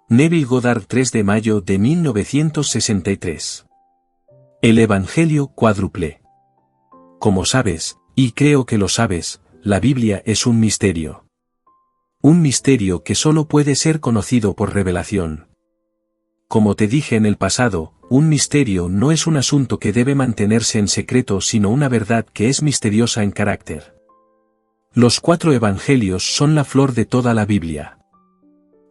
Neville Goddard, 3 de mayo de 1963. El Evangelio cuádruple. Como sabes, y creo que lo sabes, la Biblia es un misterio. Un misterio que solo puede ser conocido por revelación. Como te dije en el pasado, un misterio no es un asunto que debe mantenerse en secreto, sino una verdad que es misteriosa en carácter. Los 4 evangelios son la flor de toda la Biblia.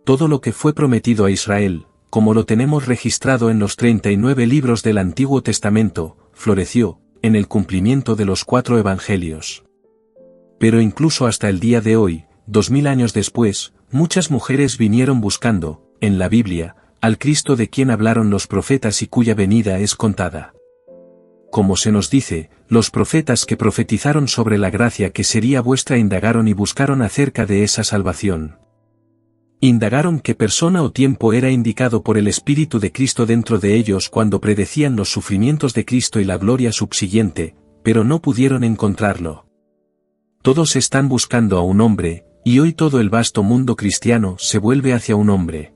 Todo lo que fue prometido a Israel, como lo tenemos registrado en los 39 libros del Antiguo Testamento, floreció, en el cumplimiento de los 4 evangelios. Pero incluso hasta el día de hoy, 2000 años después, muchas mujeres vinieron buscando, en la Biblia, al Cristo de quien hablaron los profetas y cuya venida es contada. Como se nos dice, los profetas que profetizaron sobre la gracia que sería vuestra indagaron y buscaron acerca de esa salvación. Indagaron qué persona o tiempo era indicado por el Espíritu de Cristo dentro de ellos cuando predecían los sufrimientos de Cristo y la gloria subsiguiente, pero no pudieron encontrarlo. Todos están buscando a un hombre, y hoy todo el vasto mundo cristiano se vuelve hacia un hombre.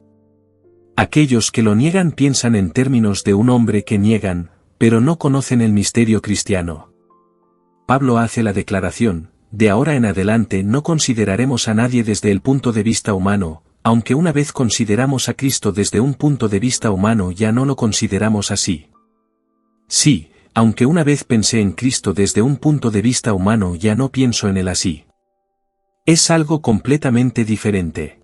Aquellos que lo niegan piensan en términos de un hombre que niegan, pero no conocen el misterio cristiano. Pablo hace la declaración: de ahora en adelante no consideraremos a nadie desde el punto de vista humano, aunque una vez consideramos a Cristo desde un punto de vista humano ya no lo consideramos así. Sí, aunque una vez pensé en Cristo desde un punto de vista humano ya no pienso en él así. Es algo completamente diferente.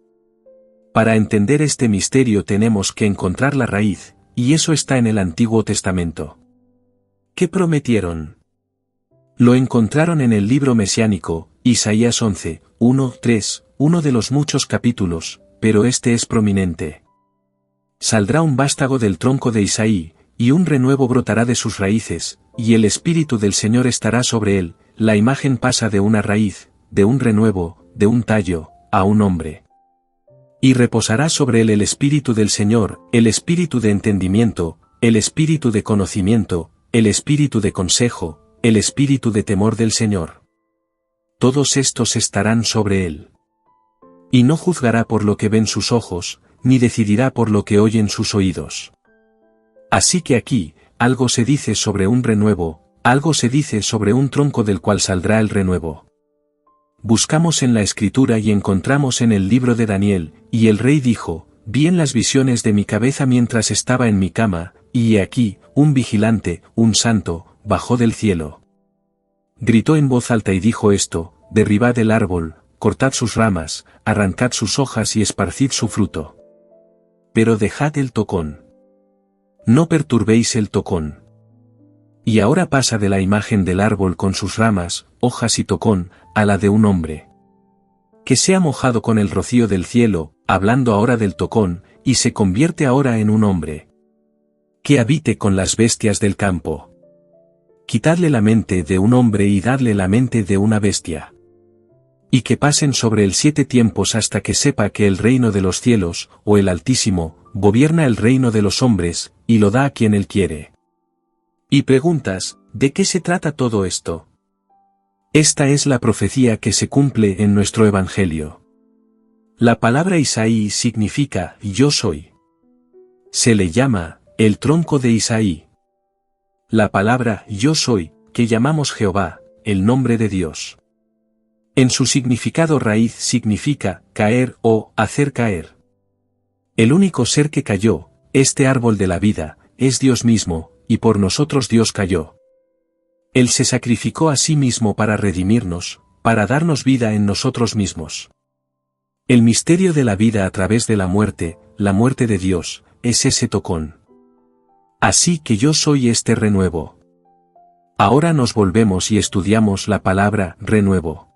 Para entender este misterio tenemos que encontrar la raíz, y eso está en el Antiguo Testamento. ¿Qué prometieron? Lo encontraron en el libro mesiánico, Isaías 11, 1-3, uno de los muchos capítulos, pero este es prominente. Saldrá un vástago del tronco de Isaí, y un renuevo brotará de sus raíces, y el Espíritu del Señor estará sobre él. La imagen pasa de una raíz, de un renuevo, de un tallo, a un hombre. Y reposará sobre él el Espíritu del Señor, el Espíritu de entendimiento, el Espíritu de conocimiento, el Espíritu de consejo, el Espíritu de temor del Señor. Todos estos estarán sobre él. Y no juzgará por lo que ven sus ojos, ni decidirá por lo que oyen sus oídos. Así que aquí, algo se dice sobre un renuevo, algo se dice sobre un tronco del cual saldrá el renuevo. Buscamos en la Escritura y encontramos en el libro de Daniel, y el rey dijo: vi en las visiones de mi cabeza mientras estaba en mi cama, y he aquí, un vigilante, un santo, bajó del cielo. Gritó en voz alta y dijo esto: derribad el árbol, cortad sus ramas, arrancad sus hojas y esparcid su fruto. Pero dejad el tocón. No perturbéis el tocón. Y ahora pasa de la imagen del árbol con sus ramas, hojas y tocón, a la de un hombre. Que sea mojado con el rocío del cielo, hablando ahora del tocón, y se convierte ahora en un hombre. Que habite con las bestias del campo. Quitadle la mente de un hombre y dadle la mente de una bestia. Y que pasen sobre él 7 tiempos hasta que sepa que el reino de los cielos, o el Altísimo, gobierna el reino de los hombres, y lo da a quien él quiere. Y preguntas: ¿de qué se trata todo esto? Esta es la profecía que se cumple en nuestro Evangelio. La palabra Isaí significa yo soy. Se le llama el tronco de Isaí. La palabra yo soy, que llamamos Jehová, el nombre de Dios. En su significado raíz significa caer o hacer caer. El único ser que cayó, este árbol de la vida, es Dios mismo, y por nosotros Dios cayó. Él se sacrificó a sí mismo para redimirnos, para darnos vida en nosotros mismos. El misterio de la vida a través de la muerte de Dios, es ese tocón. Así que yo soy este renuevo. Ahora nos volvemos y estudiamos la palabra renuevo.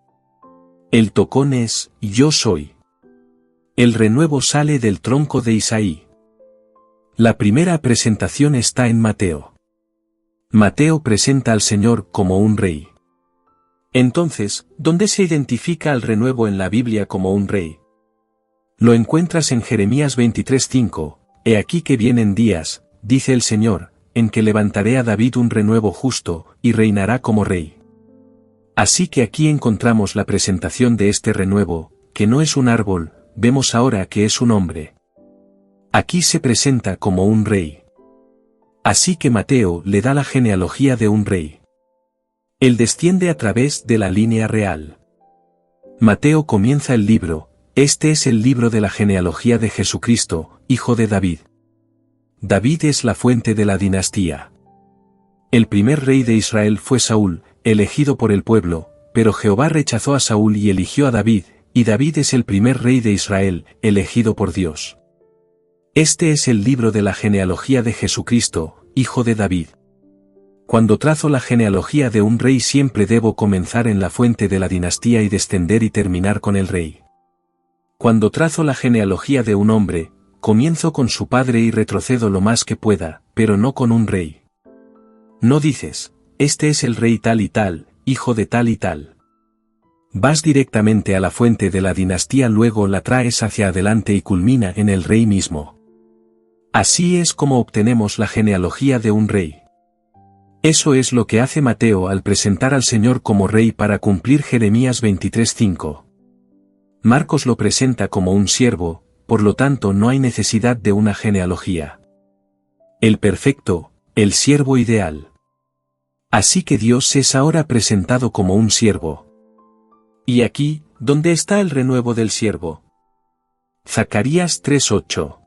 El tocón es yo soy. El renuevo sale del tronco de Isaí. La primera presentación está en Mateo. Mateo presenta al Señor como un rey. Entonces, ¿dónde se identifica al renuevo en la Biblia como un rey? Lo encuentras en Jeremías 23:5, he aquí que vienen días, dice el Señor, en que levantaré a David un renuevo justo, y reinará como rey. Así que aquí encontramos la presentación de este renuevo, que no es un árbol, vemos ahora que es un hombre. Aquí se presenta como un rey. Así que Mateo le da la genealogía de un rey. Él desciende a través de la línea real. Mateo comienza el libro, este es el libro de la genealogía de Jesucristo, hijo de David. David es la fuente de la dinastía. El primer rey de Israel fue Saúl, elegido por el pueblo, pero Jehová rechazó a Saúl y eligió a David, y David es el primer rey de Israel, elegido por Dios. Este es el libro de la genealogía de Jesucristo, hijo de David. Cuando trazo la genealogía de un rey siempre debo comenzar en la fuente de la dinastía y descender y terminar con el rey. Cuando trazo la genealogía de un hombre, comienzo con su padre y retrocedo lo más que pueda, pero no con un rey. No dices, este es el rey tal y tal, hijo de tal y tal. Vas directamente a la fuente de la dinastía, luego la traes hacia adelante y culmina en el rey mismo. Así es como obtenemos la genealogía de un rey. Eso es lo que hace Mateo al presentar al Señor como rey para cumplir Jeremías 23:5. Marcos lo presenta como un siervo, por lo tanto no hay necesidad de una genealogía. El perfecto, el siervo ideal. Así que Dios es ahora presentado como un siervo. Y aquí, ¿dónde está el renuevo del siervo? Zacarías 3:8.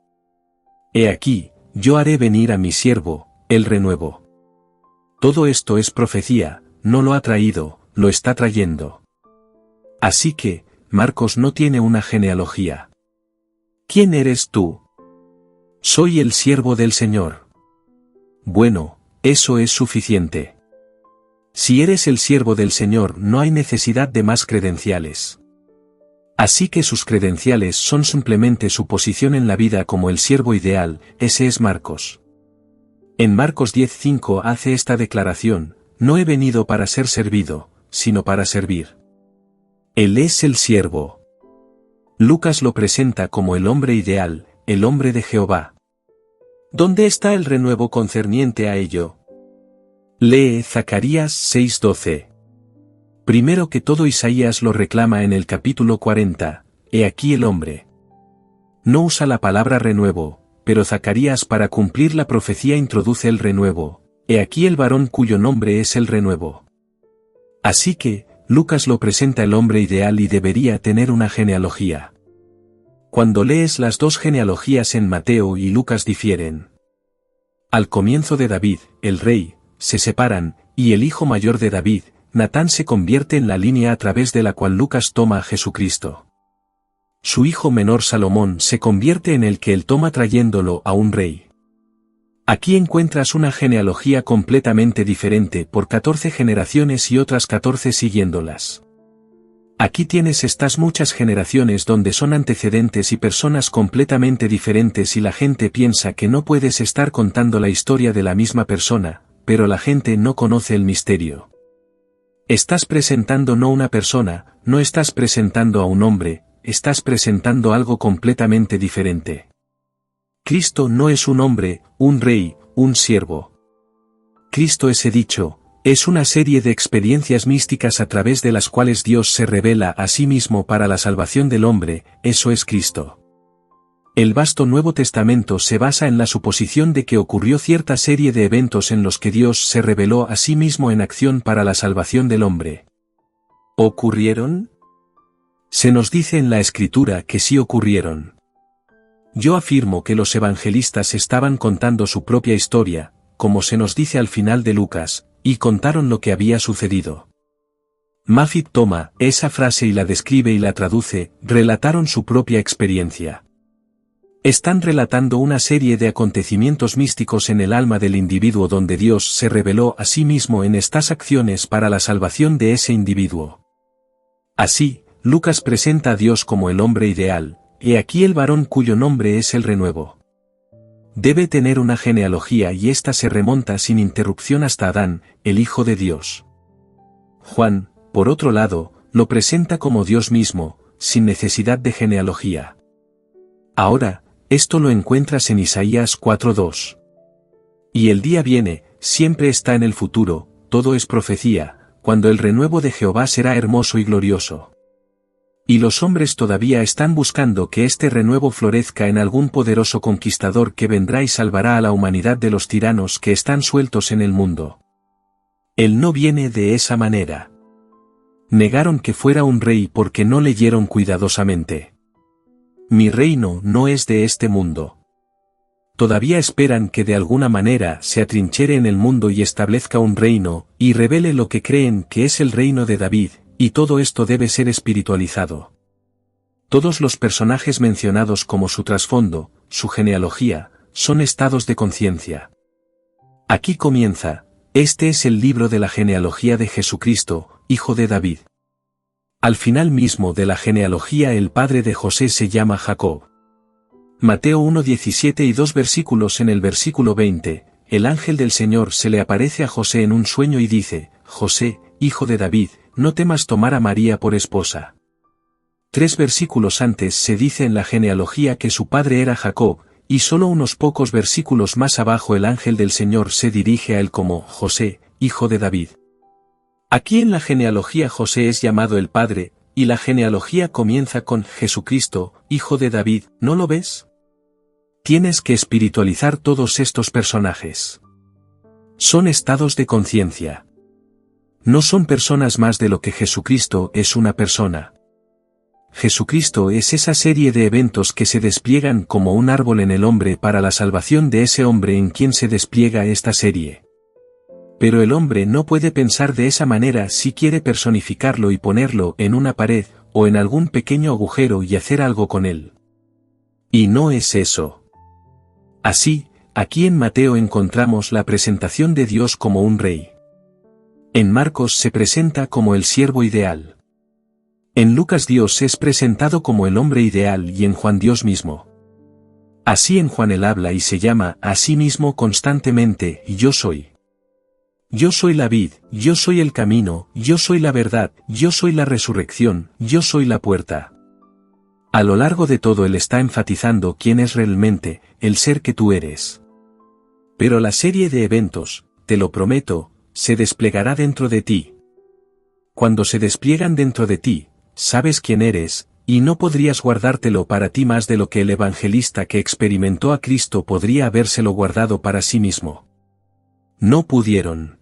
He aquí, yo haré venir a mi siervo, el renuevo. Todo esto es profecía, no lo ha traído, lo está trayendo. Así que, Marcos no tiene una genealogía. ¿Quién eres tú? Soy el siervo del Señor. Bueno, eso es suficiente. Si eres el siervo del Señor no hay necesidad de más credenciales. Así que sus credenciales son simplemente su posición en la vida como el siervo ideal, ese es Marcos. En Marcos 10:5 hace esta declaración, no he venido para ser servido, sino para servir. Él es el siervo. Lucas lo presenta como el hombre ideal, el hombre de Jehová. ¿Dónde está el renuevo concerniente a ello? Lee Zacarías 6:12. Primero que todo Isaías lo reclama en el capítulo 40, he aquí el hombre. No usa la palabra renuevo, pero Zacarías para cumplir la profecía introduce el renuevo, he aquí el varón cuyo nombre es el renuevo. Así que, Lucas lo presenta el hombre ideal y debería tener una genealogía. Cuando lees las dos genealogías en Mateo y Lucas difieren. Al comienzo de David, el rey, se separan, y el hijo mayor de David, Natán se convierte en la línea a través de la cual Lucas toma a Jesucristo. Su hijo menor Salomón se convierte en el que él toma trayéndolo a un rey. Aquí encuentras una genealogía completamente diferente por 14 generaciones y otras 14 siguiéndolas. Aquí tienes estas muchas generaciones donde son antecedentes y personas completamente diferentes y la gente piensa que no puedes estar contando la historia de la misma persona, pero la gente no conoce el misterio. Estás presentando no una persona, no estás presentando a un hombre, estás presentando algo completamente diferente. Cristo no es un hombre, un rey, un siervo. Cristo ese dicho, es una serie de experiencias místicas a través de las cuales Dios se revela a sí mismo para la salvación del hombre, eso es Cristo. El vasto Nuevo Testamento se basa en la suposición de que ocurrió cierta serie de eventos en los que Dios se reveló a sí mismo en acción para la salvación del hombre. ¿Ocurrieron? Se nos dice en la Escritura que sí ocurrieron. Yo afirmo que los evangelistas estaban contando su propia historia, como se nos dice al final de Lucas, y contaron lo que había sucedido. Maffitt toma esa frase y la describe y la traduce, relataron su propia experiencia. Están relatando una serie de acontecimientos místicos en el alma del individuo donde Dios se reveló a sí mismo en estas acciones para la salvación de ese individuo. Así, Lucas presenta a Dios como el hombre ideal, he aquí el varón cuyo nombre es el renuevo. Debe tener una genealogía y ésta se remonta sin interrupción hasta Adán, el Hijo de Dios. Juan, por otro lado, lo presenta como Dios mismo, sin necesidad de genealogía. Ahora, esto lo encuentras en Isaías 4:2. Y el día viene, siempre está en el futuro, todo es profecía, cuando el renuevo de Jehová será hermoso y glorioso. Y los hombres todavía están buscando que este renuevo florezca en algún poderoso conquistador que vendrá y salvará a la humanidad de los tiranos que están sueltos en el mundo. Él no viene de esa manera. Negaron que fuera un rey porque no leyeron cuidadosamente. Mi reino no es de este mundo. Todavía esperan que de alguna manera se atrinchere en el mundo y establezca un reino, y revele lo que creen que es el reino de David, y todo esto debe ser espiritualizado. Todos los personajes mencionados como su trasfondo, su genealogía, son estados de conciencia. Aquí comienza, este es el libro de la genealogía de Jesucristo, hijo de David. Al final mismo de la genealogía el padre de José se llama Jacob. Mateo 1:17 y 2 versículos. En el versículo 20, el ángel del Señor se le aparece a José en un sueño y dice, José, hijo de David, no temas tomar a María por esposa. 3 versículos antes se dice en la genealogía que su padre era Jacob, y solo unos pocos versículos más abajo el ángel del Señor se dirige a él como José, hijo de David. Aquí en la genealogía José es llamado el padre, y la genealogía comienza con Jesucristo, hijo de David, ¿no lo ves? Tienes que espiritualizar todos estos personajes. Son estados de conciencia. No son personas más de lo que Jesucristo es una persona. Jesucristo es esa serie de eventos que se despliegan como un árbol en el hombre para la salvación de ese hombre en quien se despliega esta serie. Pero el hombre no puede pensar de esa manera si quiere personificarlo y ponerlo en una pared, o en algún pequeño agujero y hacer algo con él. Y no es eso. Así, aquí en Mateo encontramos la presentación de Dios como un rey. En Marcos se presenta como el siervo ideal. En Lucas Dios es presentado como el hombre ideal y en Juan Dios mismo. Así en Juan él habla y se llama a sí mismo constantemente, yo soy. Yo soy la vid, yo soy el camino, yo soy la verdad, yo soy la resurrección, yo soy la puerta. A lo largo de todo él está enfatizando quién es realmente, el ser que tú eres. Pero la serie de eventos, te lo prometo, se desplegará dentro de ti. Cuando se despliegan dentro de ti, sabes quién eres, y no podrías guardártelo para ti más de lo que el evangelista que experimentó a Cristo podría habérselo guardado para sí mismo. No pudieron.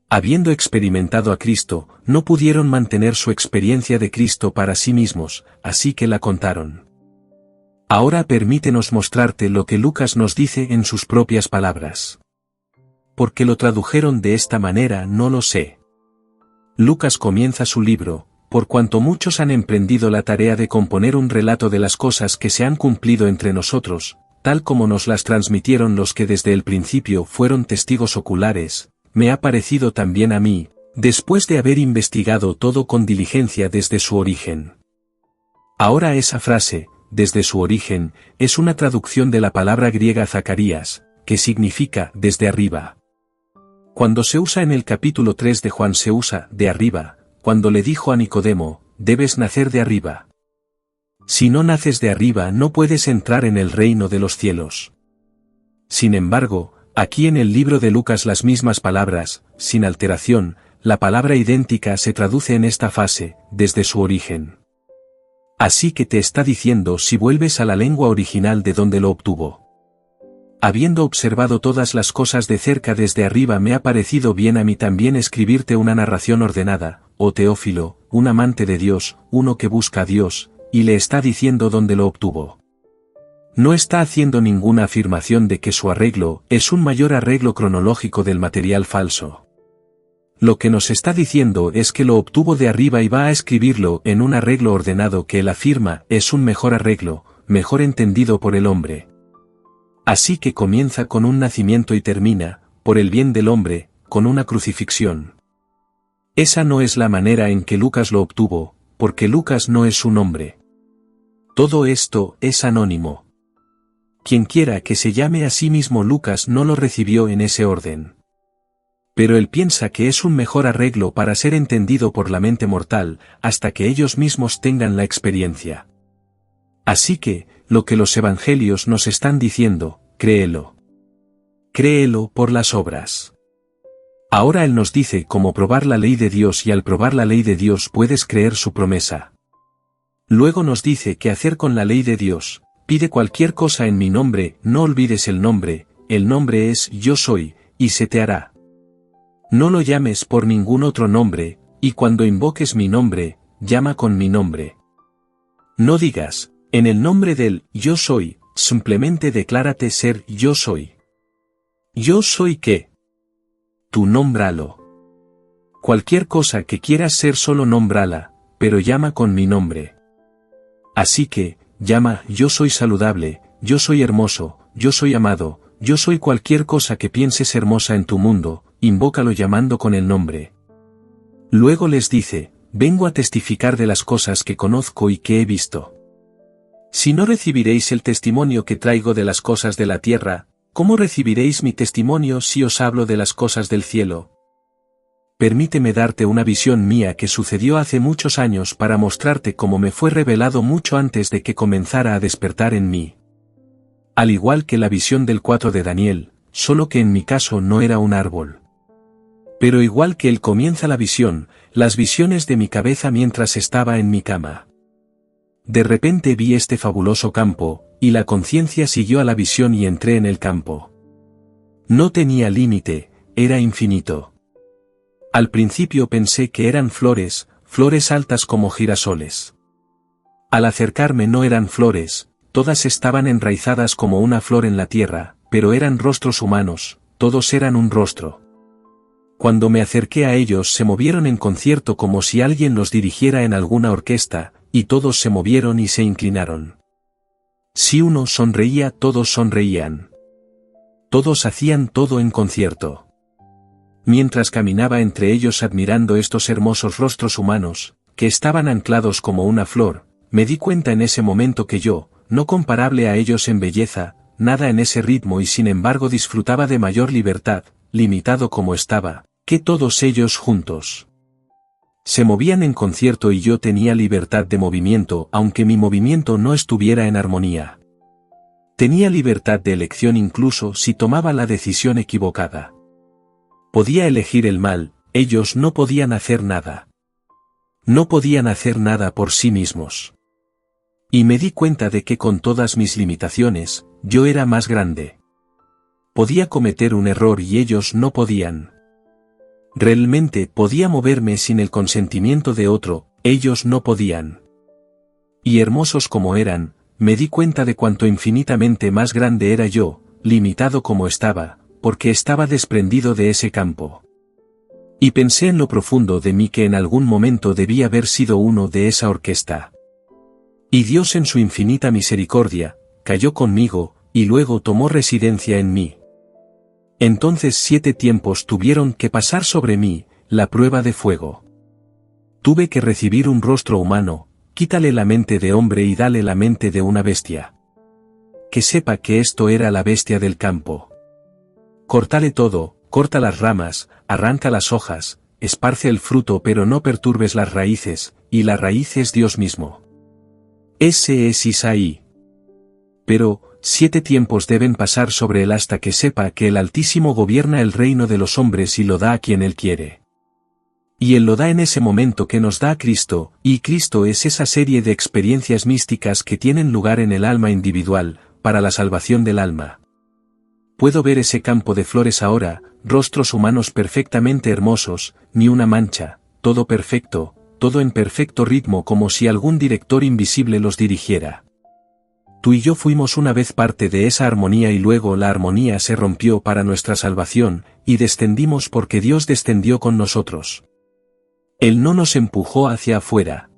Habiendo experimentado a Cristo, no pudieron mantener su experiencia de Cristo para sí mismos, así que la contaron. Ahora permítenos mostrarte lo que Lucas nos dice en sus propias palabras. ¿Por qué lo tradujeron de esta manera? No lo sé. Lucas comienza su libro, por cuanto muchos han emprendido la tarea de componer un relato de las cosas que se han cumplido entre nosotros, tal como nos las transmitieron los que desde el principio fueron testigos oculares, me ha parecido también a mí, después de haber investigado todo con diligencia desde su origen. Ahora esa frase, desde su origen, es una traducción de la palabra griega Zacarías, que significa desde arriba. Cuando se usa en el capítulo 3 de Juan se usa de arriba, cuando le dijo a Nicodemo, debes nacer de arriba. Si no naces de arriba no puedes entrar en el reino de los cielos. Sin embargo, aquí en el libro de Lucas las mismas palabras, sin alteración, la palabra idéntica se traduce en esta fase, desde su origen. Así que te está diciendo si vuelves a la lengua original de donde lo obtuvo. Habiendo observado todas las cosas de cerca desde arriba me ha parecido bien a mí también escribirte una narración ordenada, oh Teófilo, un amante de Dios, uno que busca a Dios, y le está diciendo dónde lo obtuvo. No está haciendo ninguna afirmación de que su arreglo es un mayor arreglo cronológico del material falso. Lo que nos está diciendo es que lo obtuvo de arriba y va a escribirlo en un arreglo ordenado que él afirma es un mejor arreglo, mejor entendido por el hombre. Así que comienza con un nacimiento y termina, por el bien del hombre, con una crucifixión. Esa no es la manera en que Lucas lo obtuvo, porque Lucas no es un hombre. Todo esto es anónimo. Quienquiera que se llame a sí mismo Lucas no lo recibió en ese orden. Pero él piensa que es un mejor arreglo para ser entendido por la mente mortal, hasta que ellos mismos tengan la experiencia. Así que, lo que los evangelios nos están diciendo, créelo. Créelo por las obras. Ahora él nos dice cómo probar la ley de Dios y al probar la ley de Dios puedes creer su promesa. Luego nos dice qué hacer con la ley de Dios: pide cualquier cosa en mi nombre, no olvides el nombre es Yo Soy, y se te hará. No lo llames por ningún otro nombre, y cuando invoques mi nombre, llama con mi nombre. No digas, en el nombre del Yo Soy, simplemente declárate ser Yo Soy. ¿Yo soy qué? Tú nómbralo. Cualquier cosa que quieras ser solo nómbrala, pero llama con mi nombre. Así que, llama Yo Soy saludable, Yo Soy hermoso, Yo Soy amado, Yo Soy cualquier cosa que pienses hermosa en tu mundo, invócalo llamando con el nombre. Luego les dice, vengo a testificar de las cosas que conozco y que he visto. Si no recibiréis el testimonio que traigo de las cosas de la tierra, ¿cómo recibiréis mi testimonio si os hablo de las cosas del cielo? Permíteme darte una visión mía que sucedió hace muchos años para mostrarte cómo me fue revelado mucho antes de que comenzara a despertar en mí. Al igual que la visión del 4 de Daniel, solo que en mi caso no era un árbol. Pero igual que él comienza la visión, las visiones de mi cabeza mientras estaba en mi cama. De repente vi este fabuloso campo, y la conciencia siguió a la visión y entré en el campo. No tenía límite, era infinito. Al principio pensé que eran flores, flores altas como girasoles. Al acercarme no eran flores, todas estaban enraizadas como una flor en la tierra, pero eran rostros humanos, todos eran un rostro. Cuando me acerqué a ellos se movieron en concierto como si alguien los dirigiera en alguna orquesta, y todos se movieron y se inclinaron. Si uno sonreía, todos sonreían. Todos hacían todo en concierto. Mientras caminaba entre ellos admirando estos hermosos rostros humanos, que estaban anclados como una flor, me di cuenta en ese momento que yo, no comparable a ellos en belleza, nada en ese ritmo y sin embargo disfrutaba de mayor libertad, limitado como estaba, que todos ellos juntos. Se movían en concierto y yo tenía libertad de movimiento aunque mi movimiento no estuviera en armonía. Tenía libertad de elección incluso si tomaba la decisión equivocada. Podía elegir el mal, ellos no podían hacer nada. No podían hacer nada por sí mismos. Y me di cuenta de que con todas mis limitaciones, yo era más grande. Podía cometer un error y ellos no podían. Realmente podía moverme sin el consentimiento de otro, ellos no podían. Y hermosos como eran, me di cuenta de cuánto infinitamente más grande era yo, limitado como estaba, porque estaba desprendido de ese campo. Y pensé en lo profundo de mí que en algún momento debía haber sido uno de esa orquesta. Y Dios en su infinita misericordia, cayó conmigo, y luego tomó residencia en mí. Entonces 7 tiempos tuvieron que pasar sobre mí, la prueba de fuego. Tuve que recibir un rostro humano, quítale la mente de hombre y dale la mente de una bestia. Que sepa que esto era la bestia del campo. Córtale todo, corta las ramas, arranca las hojas, esparce el fruto pero no perturbes las raíces, y la raíz es Dios mismo. Ese es Isaí. Pero, 7 tiempos deben pasar sobre él hasta que sepa que el Altísimo gobierna el reino de los hombres y lo da a quien él quiere. Y él lo da en ese momento que nos da a Cristo, y Cristo es esa serie de experiencias místicas que tienen lugar en el alma individual, para la salvación del alma. Puedo ver ese campo de flores ahora, rostros humanos perfectamente hermosos, ni una mancha, todo perfecto, todo en perfecto ritmo como si algún director invisible los dirigiera. Tú y yo fuimos una vez parte de esa armonía y luego la armonía se rompió para nuestra salvación, y descendimos porque Dios descendió con nosotros. Él no nos empujó hacia afuera.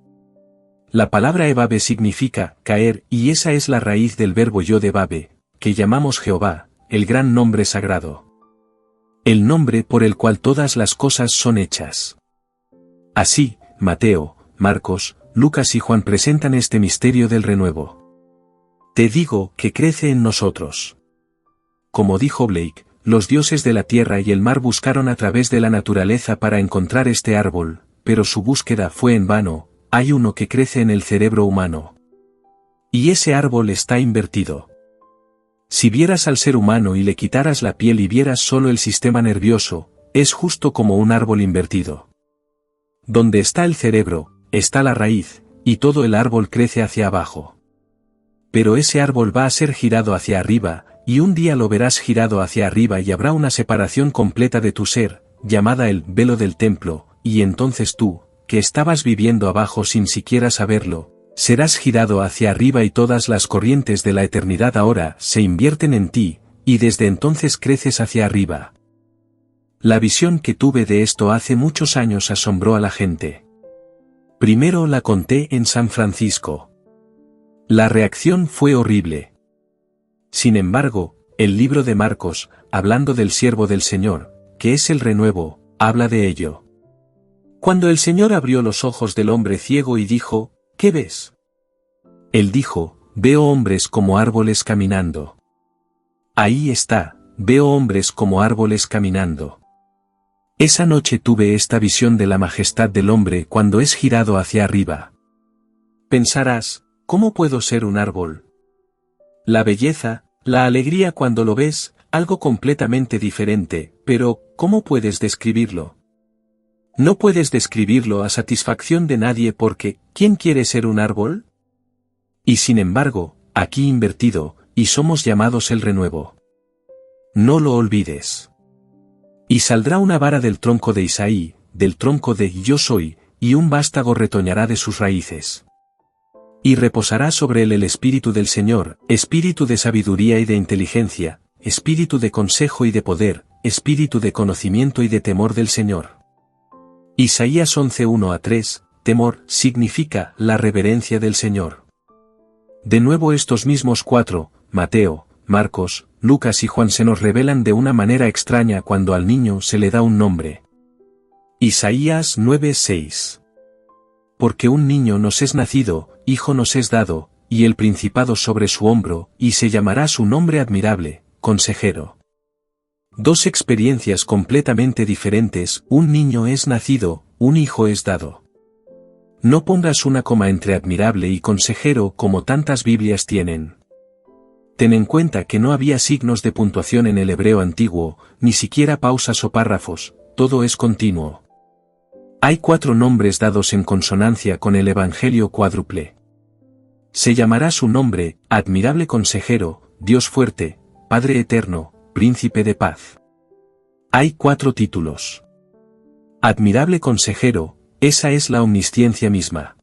La palabra Ebabe significa caer y esa es la raíz del verbo Yod-Ebabe, que llamamos Jehová, el gran nombre sagrado. El nombre por el cual todas las cosas son hechas. Así, Mateo, Marcos, Lucas y Juan presentan este misterio del renuevo. Te digo que crece en nosotros. Como dijo Blake, los dioses de la tierra y el mar buscaron a través de la naturaleza para encontrar este árbol, pero su búsqueda fue en vano, hay uno que crece en el cerebro humano. Y ese árbol está invertido. Si vieras al ser humano y le quitaras la piel y vieras solo el sistema nervioso, es justo como un árbol invertido. Donde está el cerebro, está la raíz, y todo el árbol crece hacia abajo. Pero ese árbol va a ser girado hacia arriba, y un día lo verás girado hacia arriba y habrá una separación completa de tu ser, llamada el velo del templo, y entonces tú, que estabas viviendo abajo sin siquiera saberlo, serás girado hacia arriba y todas las corrientes de la eternidad ahora se invierten en ti, y desde entonces creces hacia arriba. La visión que tuve de esto hace muchos años asombró a la gente. Primero la conté en San Francisco. La reacción fue horrible. Sin embargo, el libro de Marcos, hablando del siervo del Señor, que es el renuevo, habla de ello. Cuando el Señor abrió los ojos del hombre ciego y dijo, ¿qué ves? Él dijo, veo hombres como árboles caminando. Ahí está, veo hombres como árboles caminando. Esa noche tuve esta visión de la majestad del hombre cuando es girado hacia arriba. Pensarás, ¿cómo puedo ser un árbol? La belleza, la alegría cuando lo ves, algo completamente diferente, pero, ¿cómo puedes describirlo? No puedes describirlo a satisfacción de nadie porque, ¿quién quiere ser un árbol? Y sin embargo, aquí invertido, y somos llamados el renuevo. No lo olvides. Y saldrá una vara del tronco de Isaí, del tronco de Yo soy, y un vástago retoñará de sus raíces. Y reposará sobre él el espíritu del Señor, espíritu de sabiduría y de inteligencia, espíritu de consejo y de poder, espíritu de conocimiento y de temor del Señor. Isaías 11:1-3, temor, significa la reverencia del Señor. De nuevo estos mismos cuatro, Mateo, Marcos, Lucas y Juan se nos revelan de una manera extraña cuando al niño se le da un nombre. Isaías 9:6. Porque un niño nos es nacido, hijo nos es dado, y el principado sobre su hombro, y se llamará su nombre admirable, consejero. Dos experiencias completamente diferentes, un niño es nacido, un hijo es dado. No pongas una coma entre admirable y consejero como tantas Biblias tienen. Ten en cuenta que no había signos de puntuación en el hebreo antiguo, ni siquiera pausas o párrafos, todo es continuo. Hay 4 nombres dados en consonancia con el Evangelio cuádruple. Se llamará su nombre, admirable consejero, Dios fuerte, Padre eterno, Príncipe de paz. Hay 4 títulos. Admirable consejero, esa es la omnisciencia misma.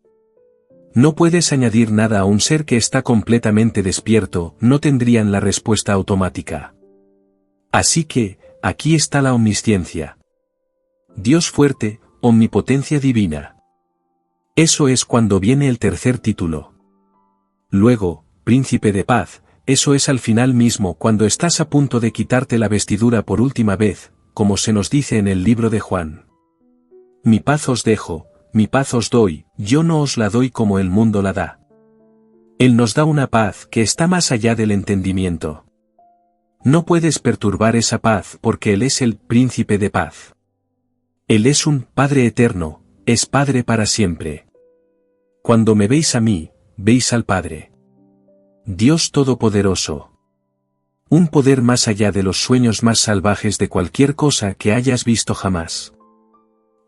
No puedes añadir nada a un ser que está completamente despierto, no tendrían la respuesta automática. Así que, aquí está la omnisciencia. Dios fuerte, omnipotencia divina. Eso es cuando viene el tercer título. Luego, Príncipe de paz, eso es al final mismo cuando estás a punto de quitarte la vestidura por última vez, como se nos dice en el libro de Juan. Mi paz os dejo, mi paz os doy, yo no os la doy como el mundo la da. Él nos da una paz que está más allá del entendimiento. No puedes perturbar esa paz porque Él es el Príncipe de paz. Él es un Padre eterno, es Padre para siempre. Cuando me veis a mí, veis al Padre. Dios Todopoderoso. Un poder más allá de los sueños más salvajes de cualquier cosa que hayas visto jamás.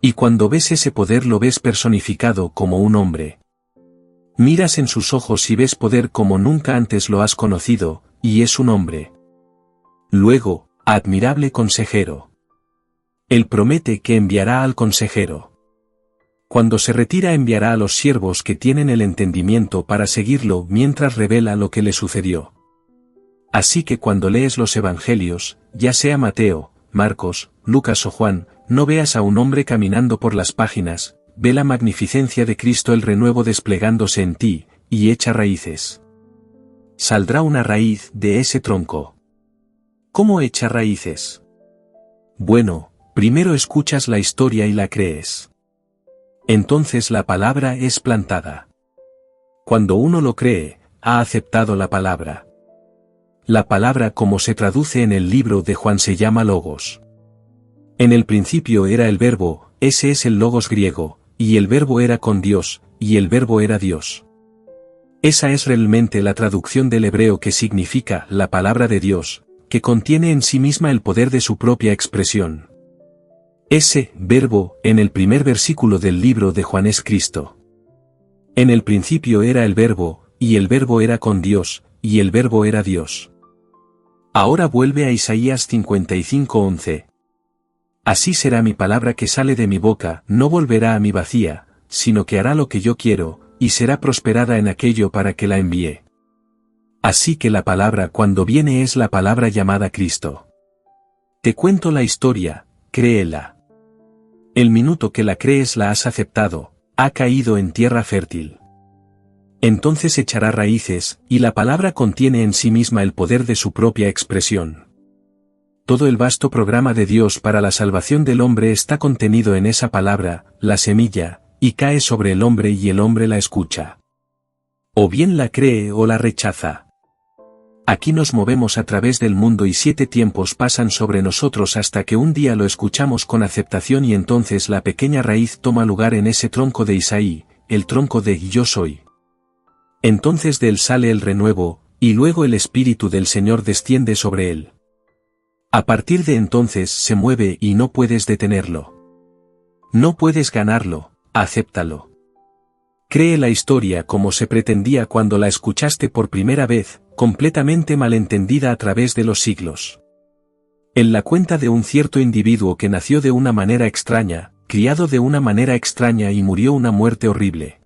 Y cuando ves ese poder lo ves personificado como un hombre. Miras en sus ojos y ves poder como nunca antes lo has conocido, y es un hombre. Luego, admirable consejero. Él promete que enviará al consejero. Cuando se retira enviará a los siervos que tienen el entendimiento para seguirlo mientras revela lo que le sucedió. Así que cuando lees los evangelios, ya sea Mateo, Marcos, Lucas o Juan, no veas a un hombre caminando por las páginas, ve la magnificencia de Cristo el renuevo desplegándose en ti, y echa raíces. Saldrá una raíz de ese tronco. ¿Cómo echa raíces? Bueno, primero escuchas la historia y la crees. Entonces la palabra es plantada. Cuando uno lo cree, ha aceptado la palabra. La palabra como se traduce en el libro de Juan se llama logos. En el principio era el verbo, ese es el logos griego, y el verbo era con Dios, y el verbo era Dios. Esa es realmente la traducción del hebreo que significa la palabra de Dios, que contiene en sí misma el poder de su propia expresión. Ese verbo, en el primer versículo del libro de Juan es Cristo. En el principio era el Verbo, y el Verbo era con Dios, y el Verbo era Dios. Ahora vuelve a Isaías 55:11. Así será mi palabra que sale de mi boca, no volverá a mí vacía, sino que hará lo que yo quiero, y será prosperada en aquello para que la envíe. Así que la palabra cuando viene es la palabra llamada Cristo. Te cuento la historia, créela. El minuto que la crees la has aceptado, ha caído en tierra fértil. Entonces echará raíces, y la palabra contiene en sí misma el poder de su propia expresión. Todo el vasto programa de Dios para la salvación del hombre está contenido en esa palabra, la semilla, y cae sobre el hombre y el hombre la escucha. O bien la cree o la rechaza. Aquí nos movemos a través del mundo y 7 tiempos pasan sobre nosotros hasta que un día lo escuchamos con aceptación y entonces la pequeña raíz toma lugar en ese tronco de Isaí, el tronco de Yo soy. Entonces de él sale el renuevo, y luego el Espíritu del Señor desciende sobre él. A partir de entonces se mueve y no puedes detenerlo. No puedes ganarlo, acéptalo. Cree la historia como se pretendía cuando la escuchaste por primera vez, completamente malentendida a través de los siglos. En la cuenta de un cierto individuo que nació de una manera extraña, criado de una manera extraña y murió una muerte horrible.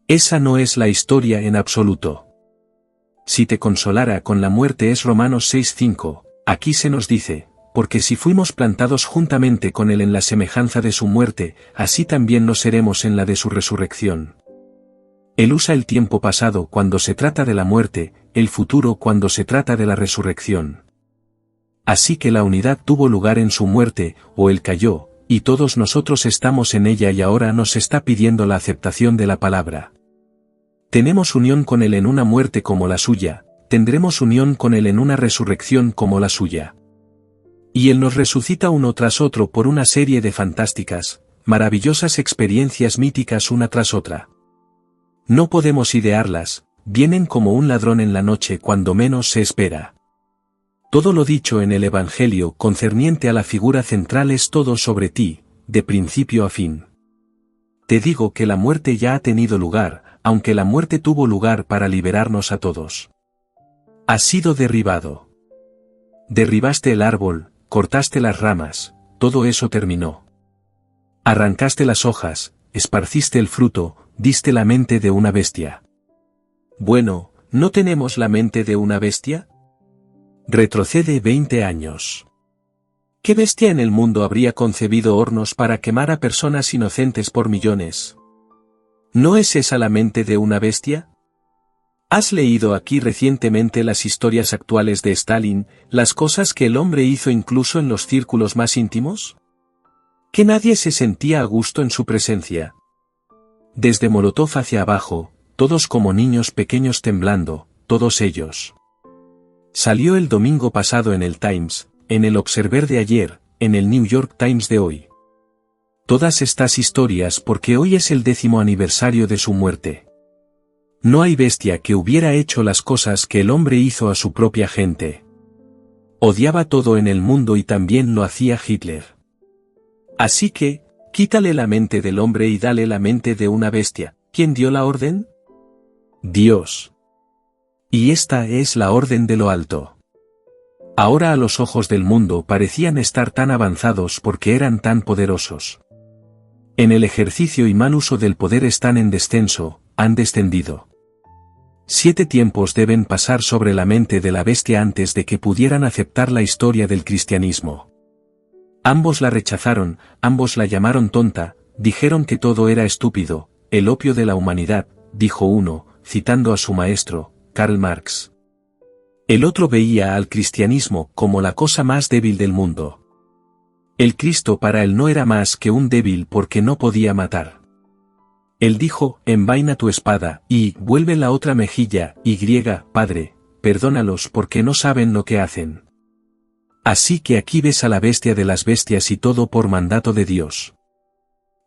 Esa no es la historia en absoluto. Si te consolara con la muerte es Romanos 6:5, aquí se nos dice, porque si fuimos plantados juntamente con él en la semejanza de su muerte, así también lo seremos en la de su resurrección. Él usa el tiempo pasado cuando se trata de la muerte, el futuro cuando se trata de la resurrección. Así que la unidad tuvo lugar en su muerte, o él cayó, y todos nosotros estamos en ella y ahora nos está pidiendo la aceptación de la palabra. Tenemos unión con él en una muerte como la suya, tendremos unión con él en una resurrección como la suya. Y él nos resucita uno tras otro por una serie de fantásticas, maravillosas experiencias míticas una tras otra. No podemos idearlas, vienen como un ladrón en la noche cuando menos se espera. Todo lo dicho en el Evangelio concerniente a la figura central es todo sobre ti, de principio a fin. Te digo que la muerte ya ha tenido lugar, aunque la muerte tuvo lugar para liberarnos a todos. Has sido derribado. Derribaste el árbol, cortaste las ramas, todo eso terminó. Arrancaste las hojas, esparciste el fruto, diste la mente de una bestia. Bueno, ¿no tenemos la mente de una bestia? Retrocede 20 años. ¿Qué bestia en el mundo habría concebido hornos para quemar a personas inocentes por millones? ¿No es esa la mente de una bestia? ¿Has leído aquí recientemente las historias actuales de Stalin, las cosas que el hombre hizo incluso en los círculos más íntimos? ¿Que nadie se sentía a gusto en su presencia? Desde Molotov hacia abajo, todos como niños pequeños temblando, todos ellos. Salió el domingo pasado en el Times, en el Observer de ayer, en el New York Times de hoy. Todas estas historias porque hoy es el 10º aniversario de su muerte. No hay bestia que hubiera hecho las cosas que el hombre hizo a su propia gente. Odiaba todo en el mundo y también lo hacía Hitler. Así que, quítale la mente del hombre y dale la mente de una bestia. ¿Quién dio la orden? Dios. Y esta es la orden de lo alto. Ahora a los ojos del mundo parecían estar tan avanzados porque eran tan poderosos. En el ejercicio y mal uso del poder están en descenso, han descendido. 7 tiempos deben pasar sobre la mente de la bestia antes de que pudieran aceptar la historia del cristianismo. Ambos la rechazaron, ambos la llamaron tonta, dijeron que todo era estúpido, el opio de la humanidad, dijo uno, citando a su maestro, Karl Marx. El otro veía al cristianismo como la cosa más débil del mundo. El Cristo para él no era más que un débil porque no podía matar. Él dijo, envaina tu espada, y vuelve la otra mejilla, Padre, perdónalos porque no saben lo que hacen. Así que aquí ves a la bestia de las bestias y todo por mandato de Dios.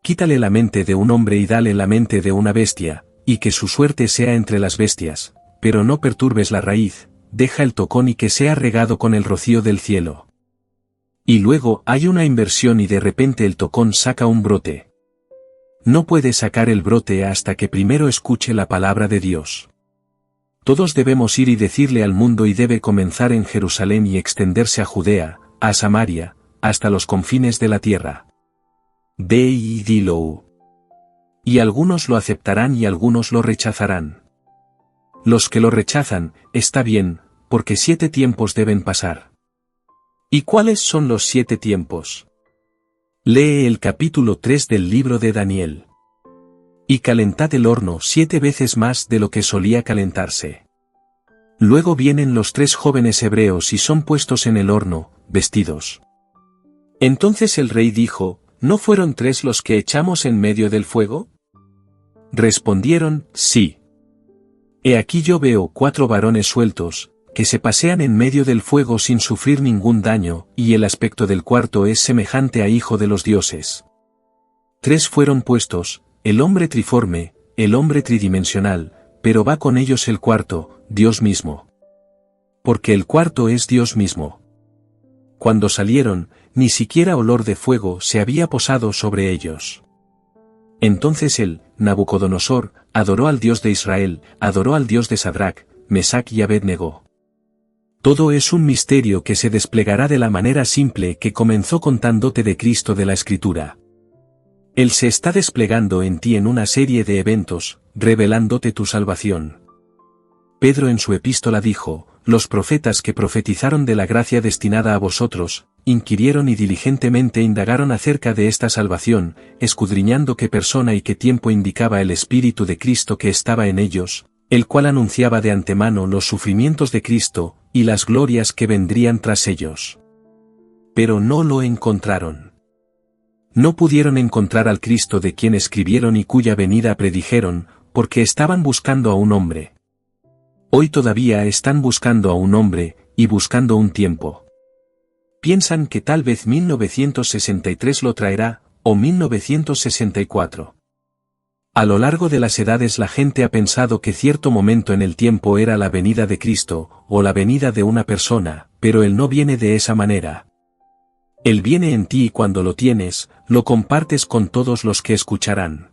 Quítale la mente de un hombre y dale la mente de una bestia, y que su suerte sea entre las bestias, pero no perturbes la raíz, deja el tocón y que sea regado con el rocío del cielo. Y luego hay una inversión y de repente el tocón saca un brote. No puede sacar el brote hasta que primero escuche la palabra de Dios. Todos debemos ir y decirle al mundo, y debe comenzar en Jerusalén y extenderse a Judea, a Samaria, hasta los confines de la tierra. Ve y dilo. Y algunos lo aceptarán y algunos lo rechazarán. Los que lo rechazan, está bien, porque 7 tiempos deben pasar. ¿Y cuáles son los 7 tiempos? Lee el capítulo 3 del libro de Daniel. Y calentad el horno 7 veces más de lo que solía calentarse. Luego vienen los 3 jóvenes hebreos y son puestos en el horno, vestidos. Entonces el rey dijo: ¿No fueron 3 los que echamos en medio del fuego? Respondieron: sí. He aquí yo veo 4 varones sueltos, que se pasean en medio del fuego sin sufrir ningún daño, y el aspecto del cuarto es semejante a hijo de los dioses. 3 fueron puestos, el hombre triforme, el hombre tridimensional, pero va con ellos el cuarto, Dios mismo. Porque el cuarto es Dios mismo. Cuando salieron, ni siquiera olor de fuego se había posado sobre ellos. Entonces él, Nabucodonosor, adoró al Dios de Israel, adoró al Dios de Sadrach, Mesach y Abed-nego. Todo es un misterio que se desplegará de la manera simple que comenzó contándote de Cristo de la Escritura. Él se está desplegando en ti en una serie de eventos, revelándote tu salvación. Pedro en su epístola dijo: los profetas que profetizaron de la gracia destinada a vosotros, inquirieron y diligentemente indagaron acerca de esta salvación, escudriñando qué persona y qué tiempo indicaba el Espíritu de Cristo que estaba en ellos, el cual anunciaba de antemano los sufrimientos de Cristo, y las glorias que vendrían tras ellos. Pero no lo encontraron. No pudieron encontrar al Cristo de quien escribieron y cuya venida predijeron, porque estaban buscando a un hombre. Hoy todavía están buscando a un hombre, y buscando un tiempo. Piensan que tal vez 1963 lo traerá, o 1964. A lo largo de las edades la gente ha pensado que cierto momento en el tiempo era la venida de Cristo, o la venida de una persona, pero Él no viene de esa manera. Él viene en ti y cuando lo tienes, lo compartes con todos los que escucharán.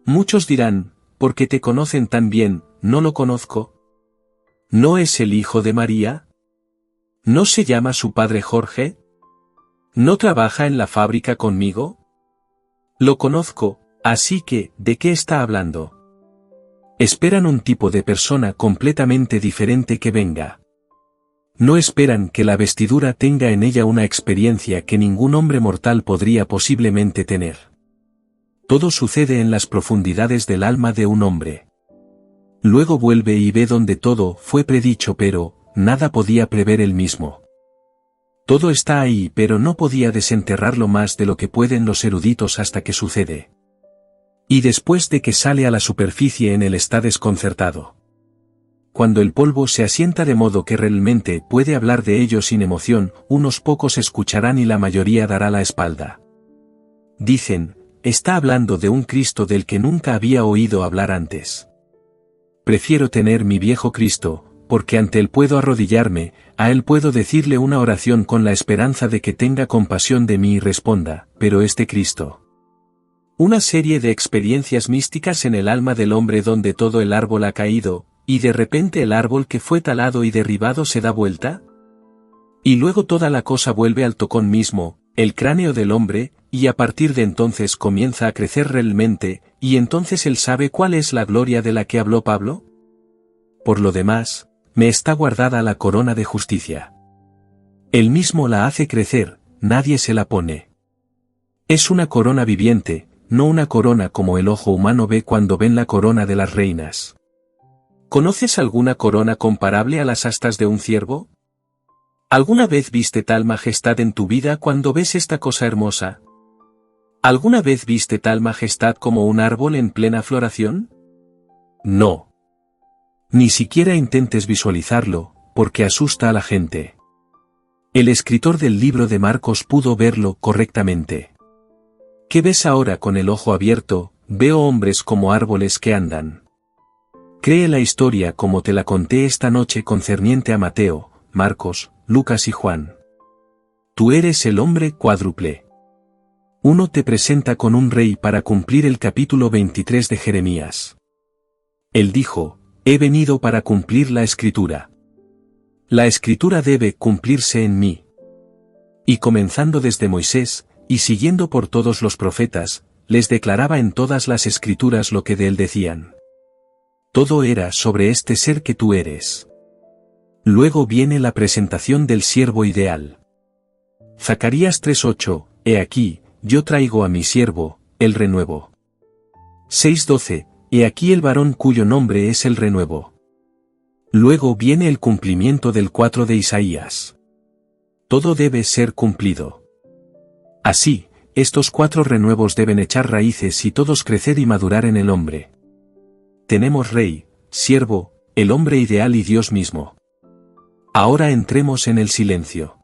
Muchos dirán: porque te conocen tan bien, ¿no lo conozco? ¿No es el hijo de María? ¿No se llama su padre Jorge? ¿No trabaja en la fábrica conmigo? Lo conozco, así que, ¿de qué está hablando? Esperan un tipo de persona completamente diferente que venga. No esperan que la vestidura tenga en ella una experiencia que ningún hombre mortal podría posiblemente tener. Todo sucede en las profundidades del alma de un hombre. Luego vuelve y ve donde todo fue predicho, pero nada podía prever él mismo. Todo está ahí, pero no podía desenterrarlo más de lo que pueden los eruditos hasta que sucede. Y después de que sale a la superficie él está desconcertado. Cuando el polvo se asienta de modo que realmente puede hablar de ello sin emoción, unos pocos escucharán y la mayoría dará la espalda. Dicen: está hablando de un Cristo del que nunca había oído hablar antes. Prefiero tener mi viejo Cristo, porque ante él puedo arrodillarme, a él puedo decirle una oración con la esperanza de que tenga compasión de mí y responda: pero este Cristo. Una serie de experiencias místicas en el alma del hombre donde todo el árbol ha caído, y de repente el árbol que fue talado y derribado se da vuelta. Y luego toda la cosa vuelve al tocón mismo, el cráneo del hombre, y a partir de entonces comienza a crecer realmente, y entonces él sabe cuál es la gloria de la que habló Pablo. Por lo demás, me está guardada la corona de justicia. Él mismo la hace crecer, nadie se la pone. Es una corona viviente, no una corona como el ojo humano ve cuando ven la corona de las reinas. ¿Conoces alguna corona comparable a las astas de un ciervo? ¿Alguna vez viste tal majestad en tu vida cuando ves esta cosa hermosa? ¿Alguna vez viste tal majestad como un árbol en plena floración? No. Ni siquiera intentes visualizarlo, porque asusta a la gente. El escritor del libro de Marcos pudo verlo correctamente. ¿Qué ves ahora con el ojo abierto? Veo hombres como árboles que andan. Cree la historia como te la conté esta noche concerniente a Mateo, Marcos, Lucas y Juan. Tú eres el hombre cuádruple. 1 te presenta con un rey para cumplir el capítulo 23 de Jeremías. Él dijo, he venido para cumplir la escritura. La escritura debe cumplirse en mí. Y comenzando desde Moisés, y siguiendo por todos los profetas, les declaraba en todas las escrituras lo que de él decían. Todo era sobre este ser que tú eres. Luego viene la presentación del siervo ideal. Zacarías 3:8, he aquí, yo traigo a mi siervo, el renuevo. 6:12, he aquí el varón cuyo nombre es el renuevo. Luego viene el cumplimiento del 4 de Isaías. Todo debe ser cumplido. Así, estos 4 renuevos deben echar raíces y todos crecer y madurar en el hombre. Tenemos rey, siervo, el hombre ideal y Dios mismo. Ahora entremos en el silencio.